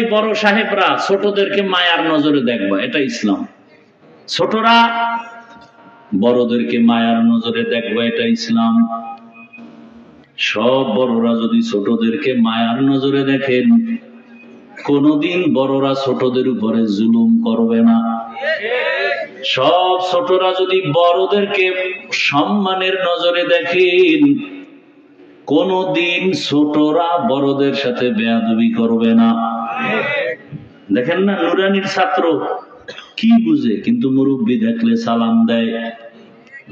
এই বড় সাহেবরা ছোটদেরকে মায়ার নজরে দেখবা, এটা ইসলাম। ছোটরা বড়দেরকে মায়ার নজরে দেখবা, এটা ইসলাম। সব বড়রা যদি ছোটদেরকে মায়ার নজরে দেখেন, কোনদিন বড়রা ছোটদের উপরে জুলুম করবে না। সব ছোটরা যদি বড়দেরকে সম্মানের নজরে দেখেন, কোনদিন ছোটরা বড়দের সাথে বেয়াদবি করবে না। দেখেন না, নুরানির ছাত্র কি বুঝে, কিন্তু মুরব্বি দেখলে সালাম দেয়,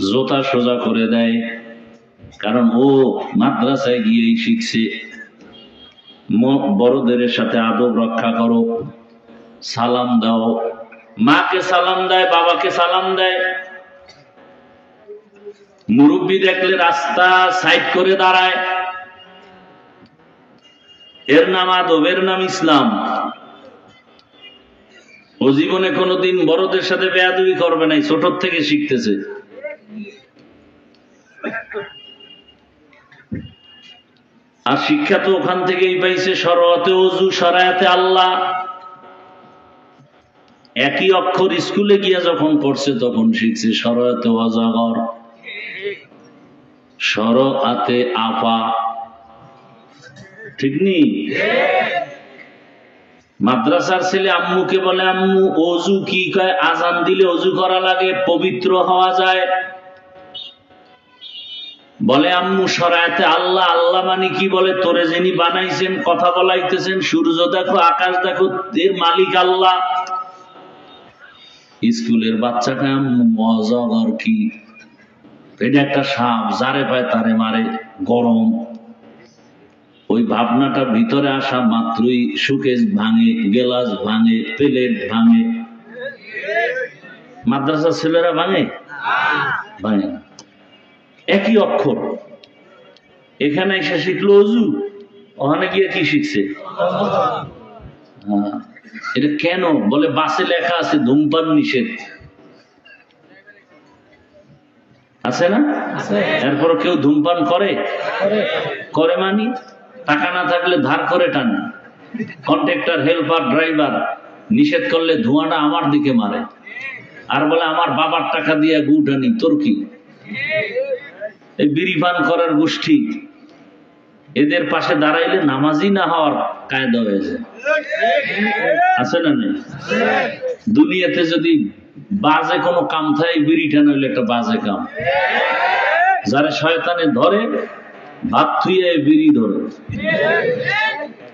জোতা সোজা করে দেয়, কারণ ও মাদ্রাসায় গিয়েই শিখছে বড়দের সাথে আদব রক্ষা করো, সালাম দাও। মাকে সালাম দেয়, বাবাকে সালাম দেয়। মুরব্বি দেখলে রাস্তা সাইড করে দাঁড়ায়। এর নাম আদব, এর নাম ইসলাম। ও জীবনে কোনোদিন বড়দের সাথে বেয়াদবি করবে না, ছোট থেকে শিখতেছে। আর শিক্ষা তো ওখান থেকেই পাইছে, শরআতে ওযু, শরআতে আল্লাহ। একই অক্ষর স্কুলে গিয়া যখন পড়ছে তখন শিখছে শরআতে ওয়াজাগর, শরআতে আফা। ঠিক নেই? মাদ্রাসার ছেলে আম্মুকে বলে, আম্মু ওযু কি কয়? আজান দিলে ওযু করা লাগে, পবিত্র হওয়া যায়। বলে আম্মু শরআতে আল্লাহ, আল্লাহ মানে কি? বলে তোরে যিনি বানাইছেন, কথা বলাইতেছেন, সূর্য দেখো, আকাশ দেখো, এর মালিক আল্লাহ। স্কুলের বাচ্চাকে আম্মু অজগর কি? এটা একটা সাপ, যারে পায় তারে মারে, গরম। ওই ভাবনাটা ভিতরে আসা মাত্রই সুকেশ ভাঙে, গেলাস ভাঙে, প্লেট ভাঙে। মাদ্রাসার ছেলেরা ভাঙে? ভাঙে না। একই অক্ষর। এখানে এসে শিখলো ওযু, ওখানে গিয়ে কি শিখছে? এটা কেন? বলে বাসে লেখা আছে ধূমপান নিষেধ। আছে না? এরপর কেউ ধূমপান করে? করে মানি? টাকা না থাকলে ধার করে টানে। কন্ট্রাক্টর, হেল্পার, ড্রাইভার নিষেধ করলে ধোঁয়াটা আমার দিকে মারে, আর বলে আমার বাবার টাকা দিয়ে গুড় আনি। তোর কি? এই বিড়ি পান করার গোষ্ঠী, এদের পাশে দাঁড়াইলে নামাজি না হওয়ার কায়দা হয়েছে। আছে না নেই? দুনিয়াতে যদি বাজে কোনো কাম থাকে, বিড়ি টান হইলে একটা বাজে কাম। যারা শয়তানে ধরে, ভাত থুইয়ে বিড়ি ধরে।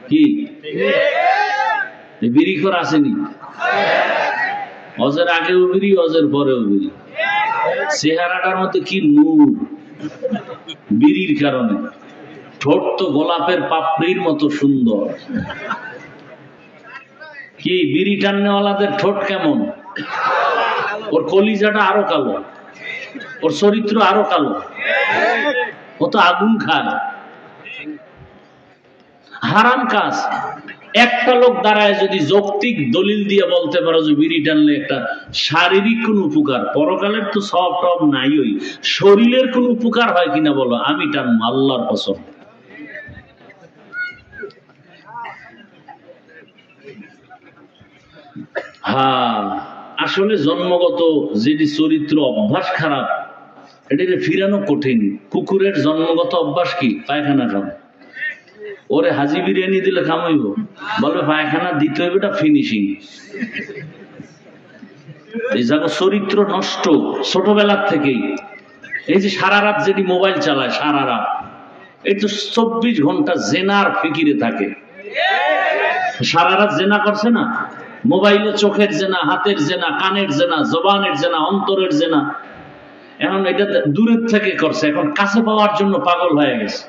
কি বিড়ি করা আসেনি? অজের আগেও বিড়ি, অজের পরেও বিড়ি। চেহারাটার মধ্যে কি নূর বিড়ির কারণে। ঠোঁট তো গোলাপের পাপড়ির মতো সুন্দর। কি বিড়ি টান্নেওয়ালাদের ঠোঁট কেমন? ওর কলিজাটা আরো কালো, ওর চরিত্র আরো কালো। ও তো আগুন খায়। হারাম কাজ। একটা লোক দাঁড়ায় যদি যৌক্তিক দলিল দিয়ে বলতে পারো যে বিড়ি টানলে একটা শারীরিক কোন উপকার, পরকালের তো সব টব নাই, ওই শরীরের কোন উপকার হয় কিনা বলো, আমি টানবো, আল্লাহর কসম। হ্যাঁ, আসলে জন্মগত যেটি চরিত্র অভ্যাস খারাপ, এটাকে ফিরানো কঠিন। কুকুরের জন্মগত অভ্যাস কি? পায়খানা খাওয়া। ওরে হাজি বিরিয়ানি দিলে খামাইব, বলবে পায়খানা দিতে হবে, এটা ফিনিশিং। এই জায়গা চরিত্র নষ্ট ছোটবেলার থেকেই। এই যে সারা রাত যেটি মোবাইল চালায়, সারা রাত, এই তো 24 ঘন্টা জেনার ফিকিরে থাকে। সারা রাত জেনা করছে না, মোবাইলে চোখের জেনা, হাতের জেনা, কানের জেনা, জবানের জেনা, অন্তরের জেনা। এখন এটা দূরের থেকে করছে, এখন কাছে পাওয়ার জন্য পাগল হয়ে গেছে।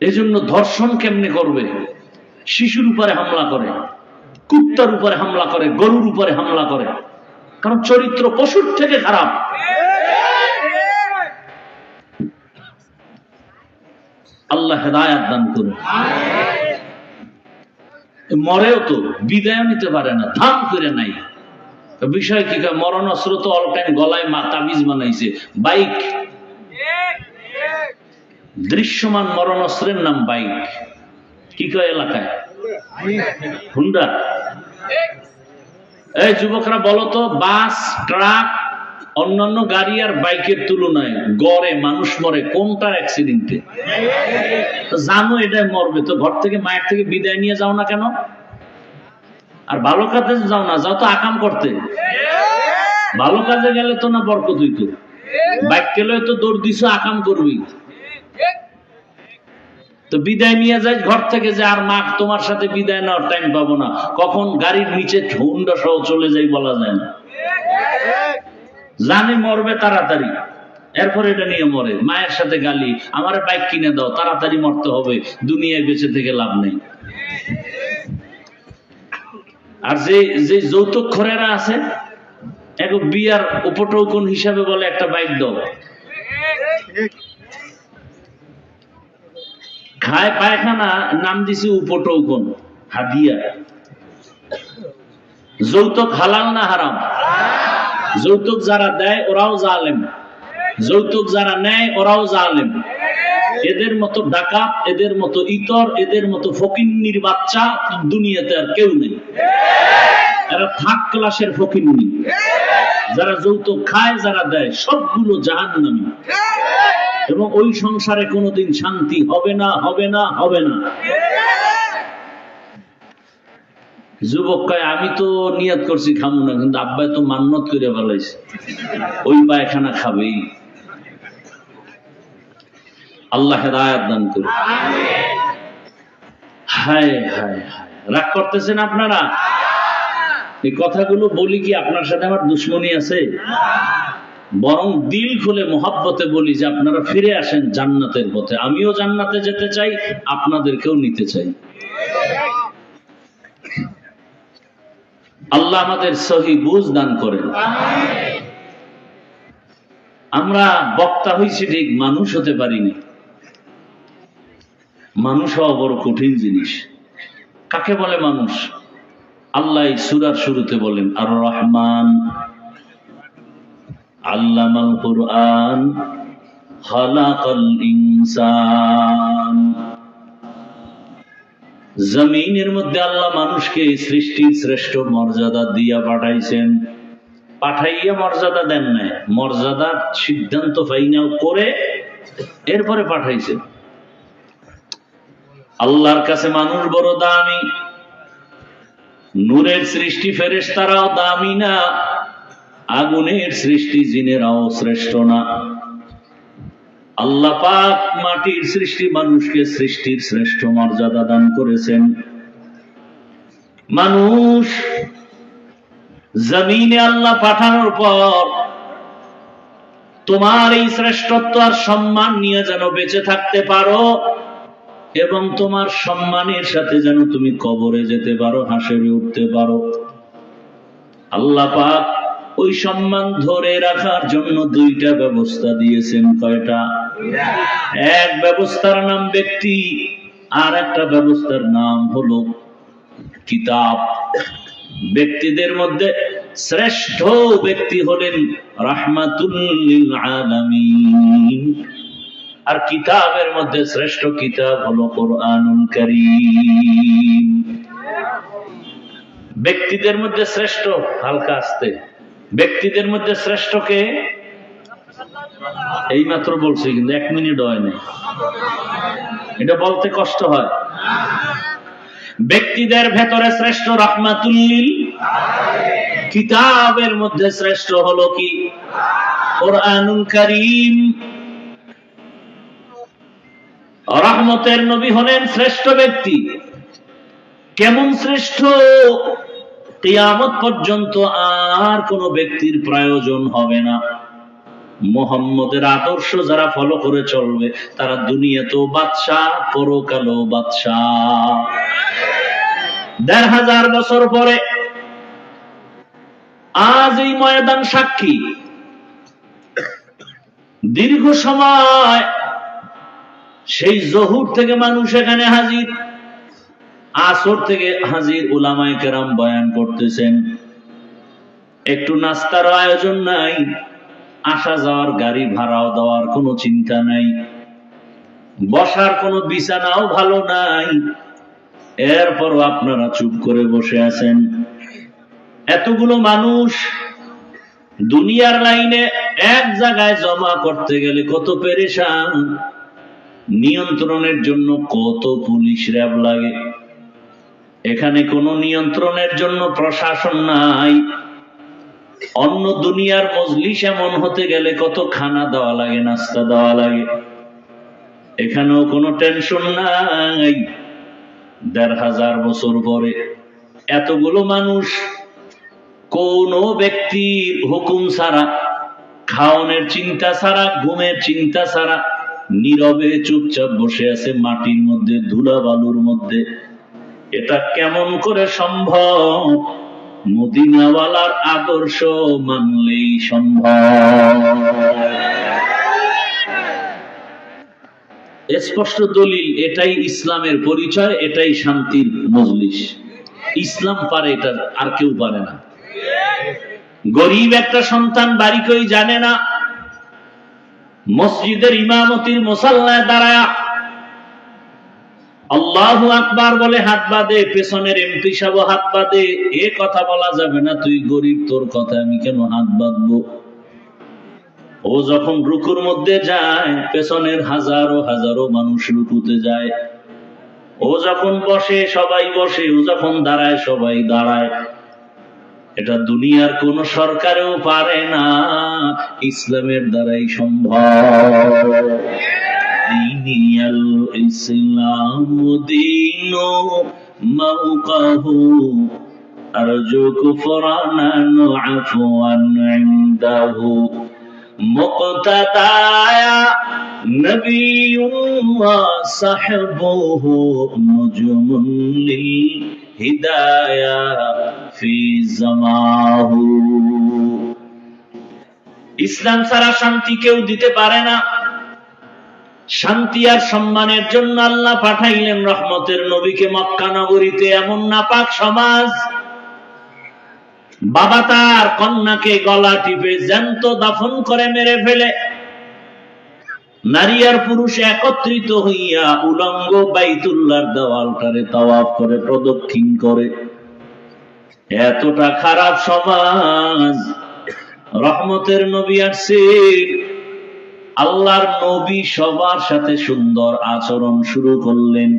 এই জন্য ধর্ষণ কেমনে করবে? শিশুর উপরে হামলা করে, কুত্তার উপরে হামলা করে, গরুর উপরে হামলা করে, কারণ চরিত্র পশুর থেকে খারাপ। আল্লাহ হেদায়াত দান করুন। মরেও তো বিদায় নিতে পারে না, ধাম করে নাই। বিষয় কি? মরণ অস্ত্র তো অল টাইম গলায় তাবিজ বানাইছে। বাইক, দৃশ্যমান মরণ অস্ত্রের নাম বাইক। কি কয় এলাকায়? হুন্ডা। এই যুবকরা বলো তো, বাস, ট্রাক, অন্যান্য গাড়ি আর বাইকের তুলনায় গড়ে মানুষ মরে কোনটার অ্যাক্সিডেন্টে? জানো এটাই মরবে, তো ঘর থেকে, মায়ের থেকে বিদায় নিয়ে যাও না কেন? আর ভালো কাজে যাও না, যাও তো আকাম করতে। ভালো কাজে গেলে তো না বরকত হইতো, বাইক গেলে তো দৌড় দিছো, আকাম করবি। তো বিদায় নিয়ে যাই ঘর থেকে, যে আর মা তোমার সাথে বিদায় নেওয়ার টাইম পাবো না, কখন গাড়ির নিচে হুন্ডা সহ চলে যাই বলা যায় না। জানে মরবে তাড়াতাড়ি, এরপর এটা নিয়ে মরে। মায়ের সাথে গালি, আমার বাইক কিনে দাও, তাড়াতাড়ি মরতে হবে, দুনিয়ায় বেঁচে থেকে লাভ নেই। আর যে যৌতুক খোরেরা আছে, এক বিয়ার উপটৌকন হিসাবে বলে একটা বাইক দাও, খায় পায়খানা, নাম দিছি উপটৌকন, হাদিয়া। যৌতুক হালাল না হারাম? যৌতুক যারা দেয় ওরাও জালেম, যৌতুক যারা নেয় ওরাও জালেম। এদের মতো ডাকাত, এদের মতো ইতর, এদের মতো ফকিন্নির বাচ্চা দুনিয়াতে আর কেউ নেই। এরা থার্ড ক্লাসের ফকিন্নি। যারা যৌতুক খায়, যারা দেয়, সবগুলো জাহান্নামী। এবং ওই সংসারে কোনোদিন শান্তি হবে না, হবে না, হবে না। যুবক কয়, আমি তো নিয়ত করছি খাবো না, কিন্তু আব্বাই তো মান্নত করে ফেলাইছে, ওই পায়খানা খাবেই। আল্লাহ হেদায়েত দান করুন। হায় হায় হায়, রাগ করতেছেন আপনারা? এই কথাগুলো বলি কি আপনার সাথে আমার দুশ্মনী আছে? বরং দিল খুলে মোহাব্বতে বলি যে আপনারা ফিরে আসেন জান্নাতের পথে। আমিও জান্নাতে যেতে চাই, আপনাদেরকেও নিতে চাই। আল্লাহ আমাদের সহি বুঝ দান করেন। আমরা বক্তা হইছি ঠিক, মানুষ হতে পারিনি। মানুষ হওয়া বড় কঠিন জিনিস। কাকে বলে মানুষ? আল্লাহ সূরার শুরুতে বলেন, আর রহমান আল্লামাল কুরআন খালাকাল ইনসান। জমিনের মধ্যে আল্লাহ মানুষকে সৃষ্টির শ্রেষ্ঠ মর্যাদা দিয়া পাঠাইছেন। পাঠাইয়া মর্যাদা দেন নাই, মর্যাদার সিদ্ধান্ত ফাইনাল করে এরপরে পাঠাইছেন। আল্লাহর কাছে মানুষ বড় দামি। নূরের সৃষ্টি ফেরেশতারাও দামি না, আগুনের সৃষ্টি জিনেরাও শ্রেষ্ঠ না। আল্লাহ পাক মাটির সৃষ্টি মানুষকে সৃষ্টির শ্রেষ্ঠ মর্যাদা দান করেছেন। মানুষ জমিনে আল্লাহ পাঠানোর পর তোমার এই শ্রেষ্ঠত্ব আর সম্মান নিয়ে যেন বেঁচে থাকতে পারো, এবং তোমার সম্মানের সাথে যেন তুমি কবরে যেতে পারো, হাসরে উঠতে পারো। আল্লাহ পাক ওই সম্মান ধরে রাখার জন্য দুইটা ব্যবস্থা দিয়েছেন। কয়টা? এক ব্যবস্থার নাম ব্যক্তি, আর একটা ব্যবস্থার নাম হলো কিতাব। ব্যক্তিদের মধ্যে শ্রেষ্ঠ ব্যক্তি হলেন রাহমাতুল লিল আলামিন, আর কিতাবের মধ্যে শ্রেষ্ঠ কিতাব হলো কোরআনুল কারীম। ব্যক্তিদের মধ্যে শ্রেষ্ঠ, হালকা আসতে, ব্যক্তিদের মধ্যে শ্রেষ্ঠ কে? এই মাত্র বলছি, কিন্তু 1 মিনিট হয় না, এটা বলতে কষ্ট হয়। ব্যক্তিদের ভেতরে শ্রেষ্ঠ রাহমাতুল লিল, কিতাবের মধ্যে শ্রেষ্ঠ হলো কি? কোরআনুল কারীম। রহমতের নবী হলেন শ্রেষ্ঠ ব্যক্তি। কেমন শ্রেষ্ঠ? কিয়ামত পর্যন্ত আর কোন ব্যক্তির প্রয়োজন হবে না। মুহাম্মদের আদর্শ যারা ফলো করে চলবে, তারা দুনিয়াতেও বাদশা, পরকালেও বাদশা। ১৫০০ বছর পরে আজ এই ময়দান সাক্ষী। দীর্ঘ সময় সেই জহুর থেকে মানুষ এখানে হাজির, আসর থেকে হাজির, উলামায়ে কেরাম বয়ান করতেছেন। একটু নাস্তার আয়োজন নাই, আসা যাওয়ার গাড়ি ভাড়াও দেওয়ার কোনো চিন্তা নাই, বসার কোনো বিছানাও ভালো নাই, এরপর আপনারা চুপ করে বসে আছেন। এতগুলো মানুষ দুনিয়ার লাইনে এক জায়গায় জমা করতে গেলে কত পেরেশান, নিয়ন্ত্রণের জন্য কত পুলিশ র্যাব লাগে। এখানে কোনো নিয়ন্ত্রণের জন্য প্রশাসন নাই। অন্য দুনিয়ার মজলিস এমন হতে গেলে কত খানা দেওয়া লাগে, নাস্তা দেওয়া লাগে। এখানেও কোনো টেনশন নাই। ১,৫০০ বছর পরে এতগুলো মানুষ কোন ব্যক্তির হুকুম ছাড়া, খাওয়ানোর চিন্তা ছাড়া, ঘুমের চিন্তা ছাড়া নীরবে চুপচাপ বসে আছে মাটির মধ্যে, ধুলা বালুর মধ্যে। এটা কেমন করে সম্ভব? মদিনাওয়ালার আদর্শ মানলেই সম্ভব। স্পষ্ট দলিল, এটাই ইসলামের পরিচয়, এটাই শান্তির মজলিস। ইসলাম পারে এটা, আর কেউ পারে না। গরিব একটা সন্তান বাড়ি কই জানে না, মসজিদের ইমামতির মুসাল্লায় দাঁড়ায় আল্লাহু আকবার বলে হাত বাঁধে, পেছনের এমপি সাহেব হাত বাঁধে। এ কথা বলা যাবে না, তুই গরিব, তোর কথা আমি কেন হাত বাঁধবো? ও যখন রুকুর মধ্যে যায়, পেছনের হাজারো হাজারো মানুষ রুকুতে যায়। ও যখন বসে সবাই বসে, ও যখন দাঁড়ায় সবাই দাঁড়ায়। এটা দুনিয়ার কোন সরকারেও পারে না, ইসলামের দ্বারাই সম্ভব। দিনিয়াল ইসলাম দীনু মাওকাহু আরজু কুফরানান আফওয়ান ইনদাহু মুক্তাদায়া নবিয়্যুন ওয়া সাহবুহু নুজুমুন লিল হিদায়া ফি জামাহু। ইসলাম ছাড়া শান্তি কেউ দিতে পারে না। শান্তি আর সম্মানের জন্য আল্লাহ পাঠাইলেন রহমতের নবীকে মক্কা নগরীতে। এমন নাপাক সমাজ, বাবা তার কন্যাকে গলা টিপে জ্যান্ত দাফন করে মেরে ফেলে, নারী আর পুরুষ একত্রিত হইয়া উলঙ্গ বাইতুল্লাহর দেওয়ালটারে তাওয়াফ করে, প্রদক্ষিণ করে। এতটা খারাপ সমাজ, রহমতের নবী আসছে। আল্লাহর নবী সবার সাথে সুন্দর আচরণ শুরু করলেন।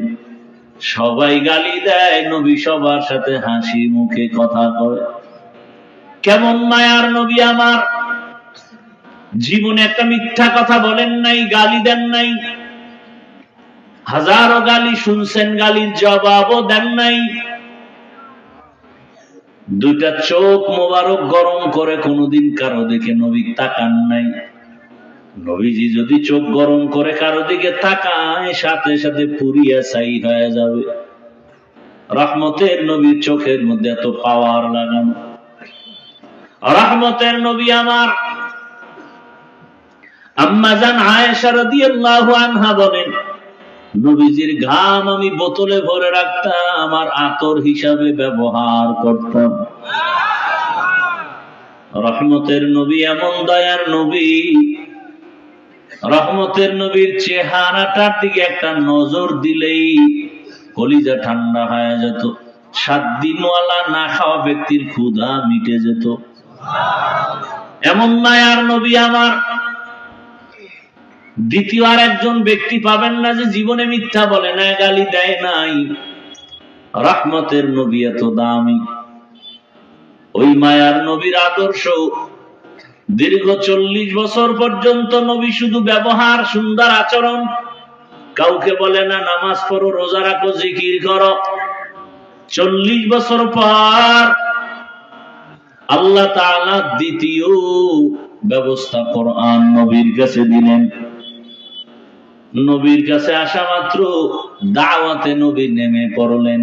সবাই গালি দেয়, নবী সবার সাথে হাসি মুখে কথা কয়। কেমন মায়ার নবী আমার! জীবনে একটা মিথ্যা কথা বলেন নাই, গালি দেন নাই। হাজারো গালি শুনছেন, গালির জবাবও দেন নাই। দুইটা চোখ মোবারক গরম করে কোনোদিন কারো দিকে নবী তাকান নাই। নবীজি যদি চোখ গরম করে কারো দিকে তাকায়, সাথে সাথে পুরিয়া ছাই হয়ে যাবে। রহমতের নবীর চোখের মধ্যে এত পাওয়ার লাগানো। রহমতের নবী আমার আম্মা জান আয়েশা রাদিয়াল্লাহু আনহা বলেন, নবীজির ঘাম আমি বোতলে ভরে রাখতাম, আমার আতর হিসাবে ব্যবহার করতাম। রহমতের নবী এমন দয়ার নবী, রহমতের নবীর চেহারাটার দিকে একটা নজর দিলেই কলিজা ঠান্ডা হয়ে যেত। 7 দিনওয়ালা না খাওয়া ব্যক্তির ক্ষুধা মিটে যেত। এমন মায়ার নবী আমার। দ্বিতীয় আর একজন ব্যক্তি পাবেন না যে জীবনে মিথ্যা বলে না, গালি দেয় নাই। রহমতের নবী এত দামি। ওই মায়ার নবীর আদর্শ দীর্ঘ 40 বছর পর্যন্ত নবী শুধু ব্যবহার, সুন্দর আচরণ। কাউকে বলে না নামাজ পড়ো, রোজা রাখো, জিকির করো। 40 বছর পর আল্লাহ তাআলা দ্বিতীয় ব্যবস্থা কোরআন নবীর কাছে দিলেন। নবীর কাছে আসা মাত্র দাওয়াতে নবী নেমে পড়লেন।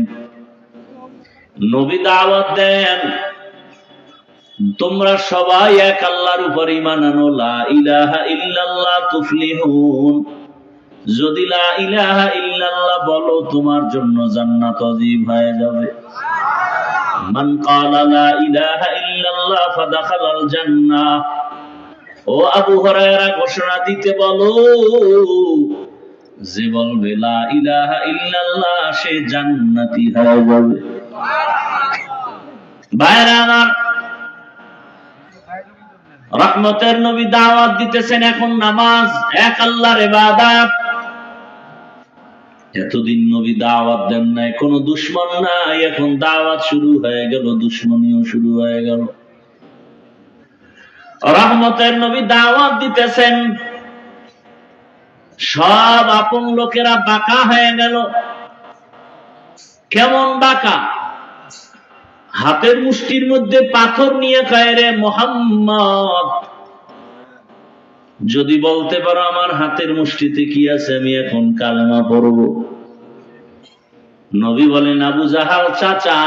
নবী দাওয়াত দেন, তোমরা সবাই এক আল্লাহর উপর ঈমান আনো, লা ইলাহা ইল্লাল্লাহ তুফলিহুন। যদি লা ইলাহা ইল্লাল্লাহ বলো, তোমার জন্য জান্নাত ওয়াজিব হয়ে যাবে। মান ক্বালা লা ইলাহা ইল্লাল্লাহ ফাদাখালাল জান্নাহ। ও আবু হুরায়রা ঘোষণা দিতে বলো, যে বলবে লা ইলাহা ইল্লাল্লাহ সে জান্নাতি হয়ে যাবে। ভাইরা আমার, রহমতের নবী দাওয়াত দিতেছেন, এখন নামাজ এক আল্লাহর ইবাদত। এতদিন নবী দাওয়াত দেন নাই, কোন দুশমন নাই, এখন দাওয়াত শুরু হয়ে গেল, দুশমনিও শুরু হয়ে গেল। রহমতের নবী দাওয়াত দিতেছেন, সব আপন লোকেরা বাঁকা হয়ে গেল। কেমন বাঁকা? হাতের মুষ্টির মধ্যে পাথর নিয়ে কয়, রে মুহাম্মদ, যদি বলতে পারো আমার হাতের মুষ্টিতে কি আছে, আমি এখন কালেমা পড়ব। নবী বলেন, আবু জাহাল চাচা,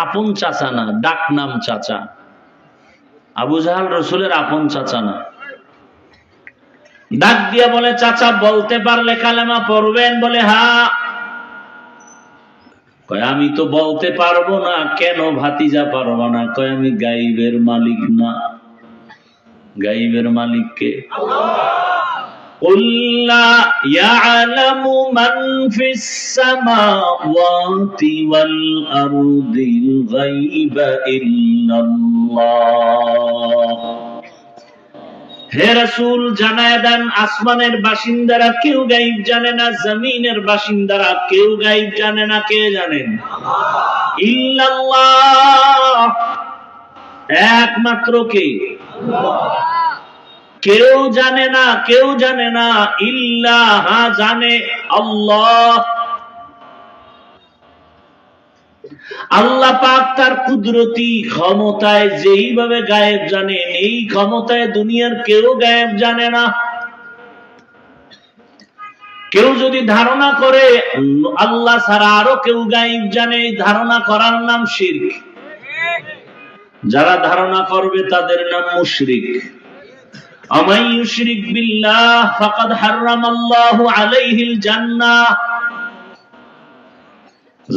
আপন চাচা না, ডাক নাম চাচা। আবু জাহাল রসুলের আপন চাচা না। ডাক দিয়া বলে, চাচা বলতে পারলে কালেমা পড়বেন? বলে হ্যাঁ। কয় আমি তো বলতে পারবো না। কেন ভাতিজা পারবো না? কয় আমি গাইবের মালিক না। গাইবের মালিক কে? আল্লাহ। ইয়ালামু মান ফিস সামাওয়াতি ওয়াল আরদিল গায়বা ইল্লাল্লাহ। হে রাসূল, জানায় দেন আসমানের বাসিন্দারা কেউ গায়ব জানে না, জমিনের বাসিন্দারা কেউ গায়ব জানে না। কে জানেন? ইল্লাল্লাহ, একমাত্র কে? কেউ জানে না, কেউ জানে না। ইল্লাহ, জানে আল্লাহ। আল্লাহ পাক তার কুদরতি ক্ষমতায় যেইভাবে গায়েব জানেন, এই ক্ষমতায় দুনিয়ার কেউ গায়েব জানে না। কেউ যদি ধারণা করে আল্লাহ ছাড়া আরো কেউ গায়েব জানে, এই ধারণা করার নাম শিরক। যারা ধারণা করবে তাদের নাম মুশরিক। আমাই ইউশরিক বিল্লাহ ফাকাদ হারামাল্লাহু আলাইহিল জান্নাহ।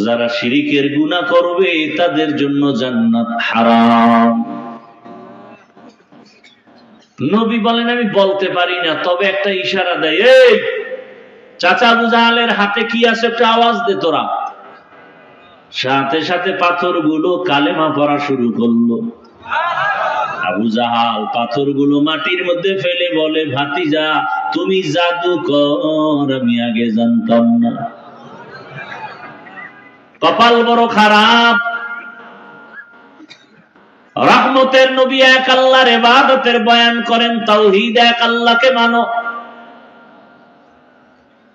যারা শিরিকের গুনাহ করবে তাদের জন্য জান্নাত হারাম। নবী বলেন, আমি বলতে পারি না, তবে একটা ইশারা দেয়, এই চাচা আবু জাহালের হাতে কি আছে একটা আওয়াজ দে তোরা। সাথে সাথে পাথরগুলো কালেমা পড়া শুরু করলো। আবু জাহাল পাথরগুলো মাটির মধ্যে ফেলে বলে, ভাতিজা তুমি জাদুকর, আমি আগে জানতাম না। কপাল বড় খারাপ। রহমতের নবী এক আল্লাহর ইবাদতের বয়ান করেন, তাওহীদ, এক আল্লাহকে মানো।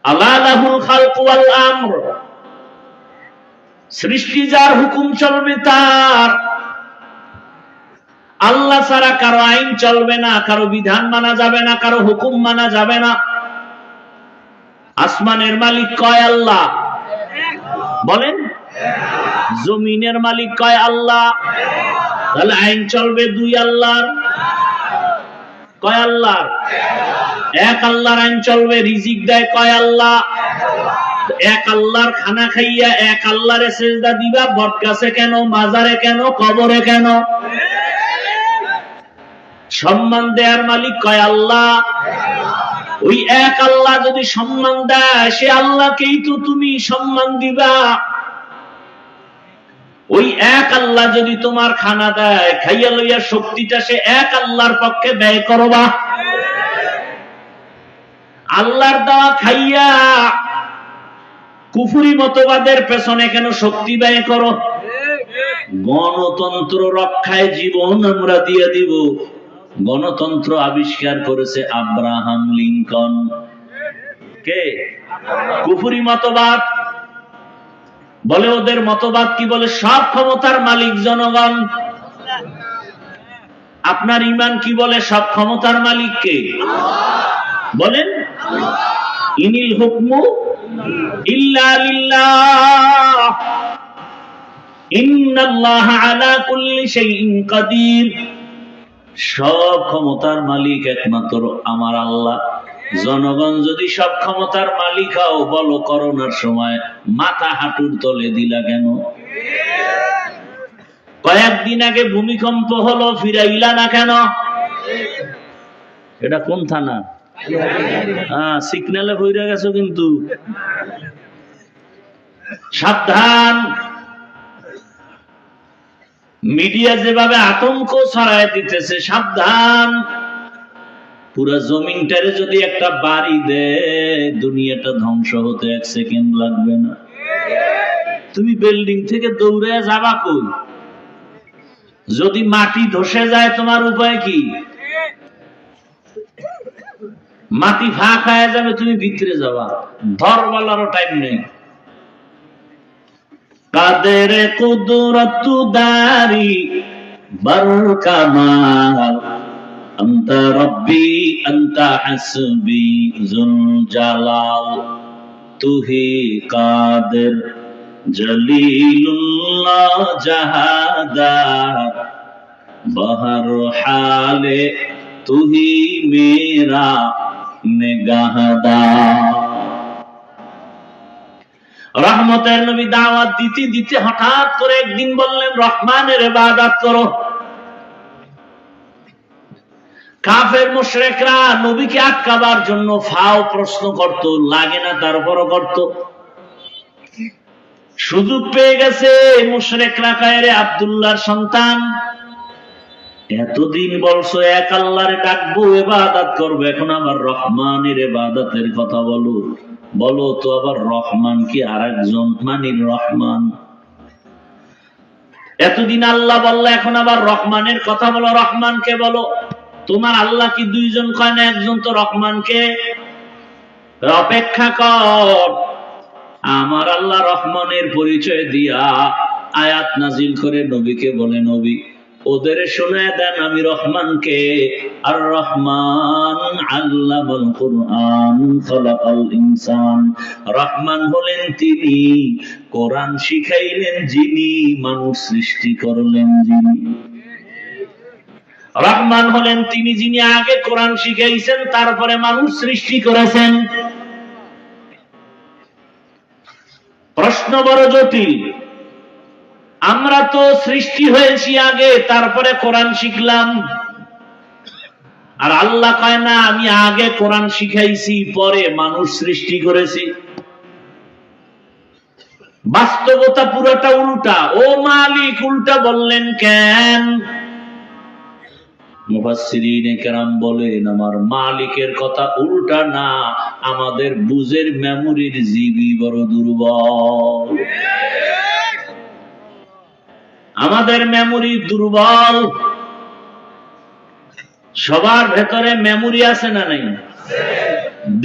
আলা লাহুল খালক ওয়াল আমর, সৃষ্টি যার, হুকুম চলবে তার। আল্লাহ ছাড়া কারো আইন চলবে না, কারো বিধান মানা যাবে না, কারো হুকুম মানা যাবে না। আসমানের মালিক কয় আল্লাহ? বলেন। জমিনের মালিক কয় আল্লাহ? তাহলে আইন চলবে দুই আল্লাহর? কয় আল্লাহর? এক আল্লাহর আইন চলবে। রিজিক দেয় কয় আল্লাহ? এক আল্লাহর খানা খাইয়া এক আল্লাহরে সেজদা দিবা, বটগাছে কেন, মাজারে কেন, কবরে কেন? সম্মান দেয়ার মালিক কয় আল্লাহ? ওই এক আল্লাহ যদি সম্মান দেয়, সে আল্লাহকেই তো তুমি সম্মান দিবা। ওই এক আল্লাহ যদি তোমার খানা দেয়, খাইয়া লইয়া শক্তিটা সে এক আল্লাহর পক্ষে ব্যয় করবা। আল্লাহর দেওয়া খাইয়া কুফরি মতবাদের পেছনে কেন শক্তি ব্যয় করো? গণতন্ত্র রক্ষায় জীবন আমরা দিয়ে দিব। গণতন্ত্র আবিষ্কার করেছে আব্রাহাম লিঙ্কন। কে? কুফরি মতবাদ বলে। ওদের মতবাদ কি বলে? সব ক্ষমতার মালিক জনগণ। আপনার ঈমান কি বলে? সব ক্ষমতার মালিক কে? বলেন। ইনিল হুকমু ইল্লা লিল্লাহ, ইন্নাল্লাহা আলা কুল্লি শাইইন কাদির। সব ক্ষমতার মালিক একমাত্র আমার আল্লাহ। জনগণ যদি সব ক্ষমতার মালিক হও, বলো করোনার সময় মাথা হাঁটুর তলে দিলা কেন? কয়েকদিন আগে ভূমিকম্প হলো, ফিরাইলা না কেন? এটা কোন থানা? সিগন্যালে হইরা গেছো কিন্তু সাবধান। মিডিয়া যেভাবে আতঙ্ক ছড়ায় দিতেছে, সাবধান। পুরা জমিনটারে যদি একটা বাড়ি দেয়, দুনিয়াটা ধ্বংস হতে 1 সেকেন্ড লাগবে না। তুমি বিল্ডিং থেকে দৌড়ে যাবা কই? যদি মাটি ধসে যায় তোমার উপায় কি? মাটি ফাঁক হয়ে যাবে, তুমি ভিতরে যাবা, ধরবালারও টাইম নেই। কাদের কুদরত দারি বরকামাল আনতা রব্বি আনতা হাসবি যুল জালাল তুহি কাদের জলিলুল্লাহ জাহাদার বহর হালে তুহি মেরা নিগাহদার। রহমতের নবী দাওয়াত দিতে দিতে হঠাৎ করে একদিন বললেন, রহমানের ইবাদত করো। কাফের মুশরিকরা নবীকে আটকাবার জন্য ফাও প্রশ্ন করত, লাগে না তারপরও করত। সুযোগ পেয়ে গেছে মুশরিকরা, কায়রে আব্দুল্লাহর সন্তান, এতদিন বলছো এক আল্লাহরে ডাকবো, ইবাদত করবো, এখন আবার রহমানের ইবাদতের কথা বলো। বলো তো আবার রহমান কি আরেকজন? মানির রহমান। এতদিন আল্লাহ বললো, এখন আবার রহমানের কথা বলো। রহমানকে বলো। তোমার আল্লাহ কি 2 জন কয় না? একজন তো রহমানকে। অপেক্ষা কর, আমার আল্লাহ রহমানের পরিচয় দিয়া আয়াত নাজিল করে নবীকে বলে, নবী ওদের শোনায় দেন আমি রহমানকে। আর রহমান আল্লামাল কুরআন খালাকাল ইনসান। রহমান হলেন তিনি, কোরআন শিখাইলেন যিনি, মানুষ সৃষ্টি করলেন যিনি। রহমান হলেন তিনি যিনি আগে কোরআন শিখাইছেন, তারপরে মানুষ সৃষ্টি করেছেন। প্রশ্ন বড় জটিল। আমরা তো সৃষ্টি হয়েছি আগে, তারপরে কোরআন শিখলাম। আর আল্লাহ কয় না, আমি আগে কোরআন শিখাইছি, পরে মানুষ সৃষ্টি করেছি। বাস্তবতা পুরোটা উল্টা। ও মালিক, উল্টা বললেন কেন? মুফাসসিরিনে কেরাম বলেন, আমার মালিকের কথা উল্টা না, আমাদের বুঝের মেমোরির জিবি বড় দুর্বল। আমাদের মেমোরি দুর্বল। সবার ভেতরে মেমোরি আছে না নাই?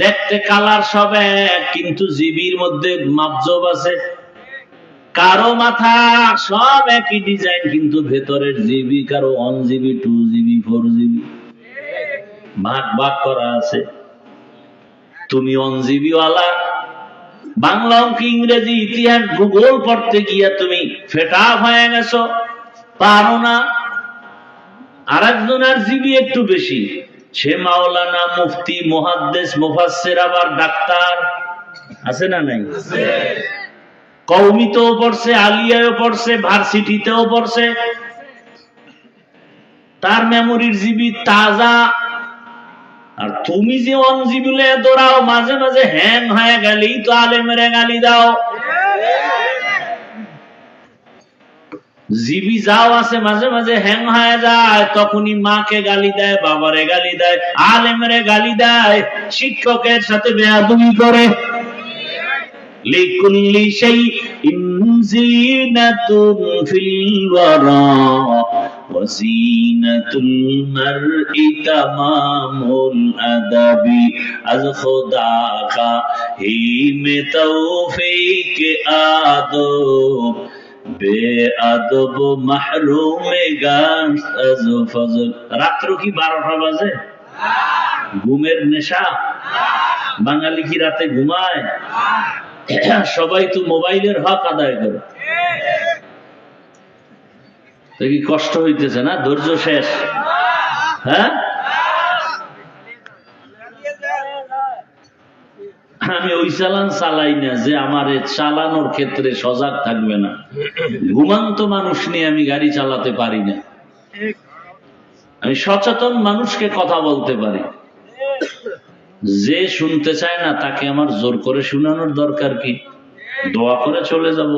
দেখতে কালার সব এক, কিন্তু জিবির মধ্যে মাপজব আছে। কারো মাথা সব একই ডিজাইন, কিন্তু ভেতরের জিবি কারো 1 জিবি, 2 জিবি, 4 জিবি ভাগ ভাগ করা আছে। তুমি 1 জিবি ওয়ালা বাংলা, অঙ্ক, ইংরেজি, ইতিহাস, ভূগোল পড়তে গিয়া তুমি ফেটা হয়ে গেছো, পারো না। আরেকজনের জিবি একটু বেশি, সে মাওলানা, মুফতি, মুহাদ্দিস, মুফাসসির, আবার ডাক্তার। আছে না নাই? কওমিতেও পড়ছে, আলিয়ায়ও পড়ছে, ভার্সিটিতেও পড়ছে। তার মেমোরির জিবি তাজা। আর তুমি যে 1 জিবি লয়ে দৌড়াও, মাঝে মাঝে হ্যাং হয়ে গেলেই তো আলেমেরে গালি দাও। জিবি যাও আছে, মাঝে মাঝে হ্যাং হয়ে যায়, তখনই মাকে গালি দেয়, বাবারে গালি দেয়, আলেমেরে গালি দেয়, শিক্ষকের সাথে বেয়াদবি করে। লিকুল্লি শাইইন জিনাতুন ফিল ওয়ারা ওয়া জিনাতুল মারই তামামুল আদাবি আজ খুদা কা হি মে তৌফিক আদব বেআদব মাহরুমে গাছ আজ ফজল। রাত্র কি 12টা বাজে? ঘুমের নেশা? বাঙালি কি রাতে ঘুমায়? সবাই তো মোবাইলের হক আদায় করে। কি কষ্ট হইতেছে না? ধৈর্য শেষ? হ্যাঁ, আমি ওই চালান চালাই না যে আমার চালানোর ক্ষেত্রে সজাগ থাকবে না। ঘুমান্ত মানুষ নিয়ে আমি গাড়ি চালাতে পারি না। আমি সচেতন মানুষকে কথা বলতে পারি। যে শুনতে চায় না তাকে আমার জোর করে শোনানোর দরকার কি? দোয়া করে চলে যাব।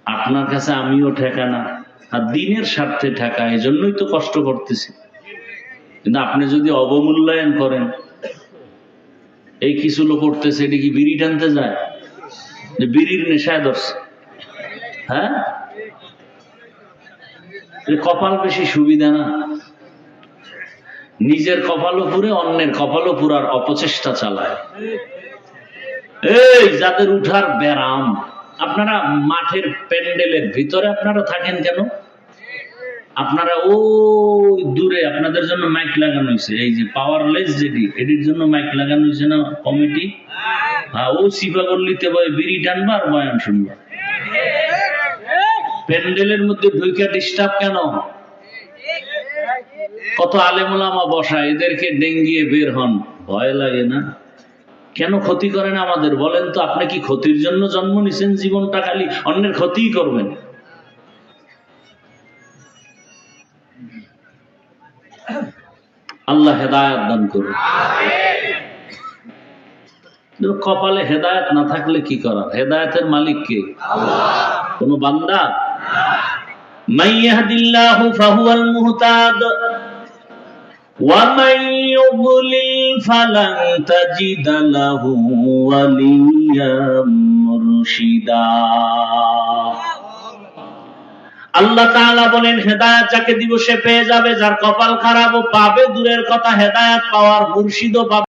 আপনার কাছে আমিও ঠেকা না, আর দিনের স্বার্থে ঠেকা, এই জন্যই তো কষ্ট করতেছি। কিন্তু আপনি যদি অবমূল্যায়ন করেন, এই কিছু লোক করতেছে, এটি কি বিড়ি টানতে যায়, যে বিড়ির নেশায় ধরছে? হ্যাঁ, কপাল বেশি সুবিধা না? নিজের কপালও পুরে, অন্যের কপালও পুরার অপচেষ্টা চালায়। এই যাদের উঠার ব্যারাম, আপনারা মাঠের প্যান্ডেলের ভিতরে আপনারা থাকেন কেন? আপনারা ওই দূরে আপনাদের জন্য মাইক লাগানো হয়েছে, এই যে পাওয়ারলেস যেটি, এটির জন্য মাইক লাগানো হয়েছে না কমিটি? হ্যাঁ, ও সিফা গল্লিতে বিড়ি টানবা আর বয়ান শুনবা। প্যান্ডেলের মধ্যে ঢুকে ডিস্টার্ব কেন? কত আলেমুলামা বসা, এদেরকে ডেঙ্গিয়ে বের হন, ভয় লাগে না? কেন ক্ষতি করেন আমাদের? বলেন তো, আপনি কি ক্ষতির জন্য জন্ম নিছেন? জীবনটা খালি অন্যের ক্ষতিই করবেন। আল্লাহ হেদায়েত দান করুন। কপালে হেদায়েত না থাকলে কি করার? হেদায়েতের মালিক কে? কোন বান্দা? মান ইয়াহদিল্লাহু ফাহুয়াল মুহতাদ ওয়া মান ইউদ্লিল ফালান তাজিদা লাহু ওয়ালিয়্যাম মুরশিদা। আল্লাহ তাআলা বলেন, হেদায়েত যাকে দিব সে পেয়ে যাবে, যার কপাল খারাপ ও পাবে দূরের কথা, হেদায়েত পাওয়ার মুর্শিদও পাবে।